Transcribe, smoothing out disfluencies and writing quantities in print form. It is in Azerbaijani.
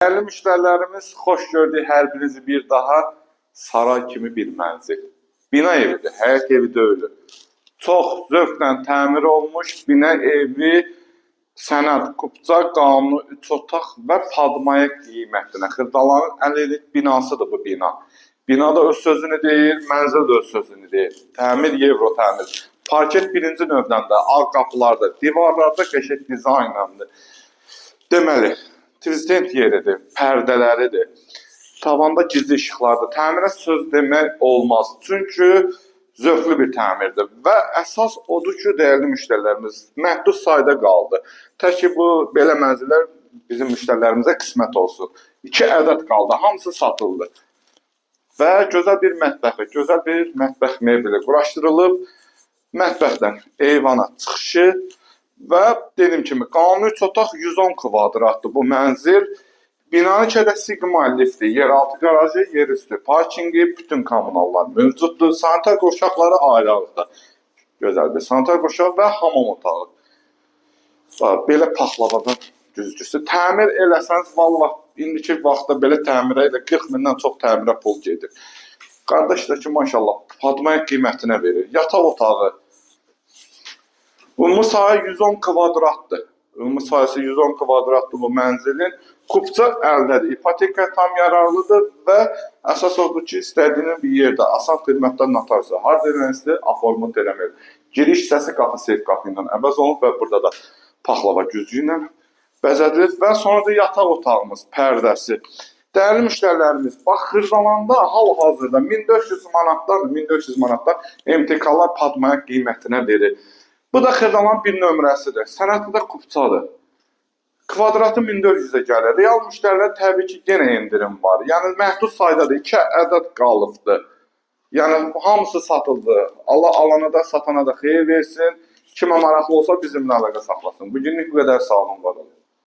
Değerli müşterilerimiz, xoş gördük hər birinizi bir daha saray kimi bir mənzil. Bina evidir, həyat evi deyil. Çox zövqlə təmir olmuş bina evi, sənəd, kupça, qanunu, 3 otaq və padmaya qiymətinə. Xırdalanın əlillik binasıdır bu bina. Binada öz sözünü deyir, mənzil də öz sözünü deyir. Təmir, Euro təmir. Parket birinci növdəndə, ağ qapılarda, divarlarda qəşəng dizaynlandı. Deməli, prezident yeridir, pərdələridir, tavanda gizli işıqlardır. Təmirə söz demək olmaz. Çünki zövqlü bir təmirdir. Və əsas odur ki, dəyərli müştərilərimiz məhdud sayda qaldı. Tək ki, bu belə mənzillər bizim müştərilərimizə qismət olsun. 2 ədəd qaldı, hamısı satıldı. Və gözəl bir mətbəx, gözəl bir mətbəx mebeli quraşdırılıb. Mətbəxdən eyvana çıxışı və dediyim kimi, qanuni 3 otaq 110 kvadratdır bu mənzil. Binanın içərisində sigma lifti, yeraltı qarajı, yerüstü parkingi, bütün kommunallar mövcuddur. Sanitar qoşaqları ayrılıqda. Gözəl bir sanitar qoşaq və hamam otağı. Belə paxlavadan düzgüsü. Təmir eləsəniz, vallah, indiki vaxtda belə təmirə elə 40 mindən çox təmirə pul gedir. Qardaş da ki, maşallah, padmaya qiymətinə verir. Yataq otağı. Ümumi sayı 110 kvadratdır. Ümumi sayısı 110 kvadratdır bu mənzilin. Kupça əldədir. İpoteka tam yararlıdır və əsas odur ki, istədiyinin bir yerdə asan xidmətdən notarsa, harda aformut eləmir. Giriş hissəsi qapı seyf qapı ilə əvəz olunub və burada da paxlava güzgü ilə bəzədilir və sonra da yataq otağımız, pərdəsi. Dəyərli müştərilərimiz, bax, Xırdalanda hal-hazırda 1400 manatdan MTK-lar padmaya qiymətinə verir. Bu da Xırdalanın bir nömrəsidir. Sənədi də kupçadır. Kvadratı 1400-ə gəlir. Real müştərilər təbii ki, yenə indirim var. Yəni, məhdud saydadır. 2 ədəd qalıbdır. Yəni, hamısı satıldı. Allah alana da, satana da xeyir versin. Kimə maraqlı olsa bizimlə əlaqə saxlasın. Bugünlük bu qədər, sağ olun, var olun.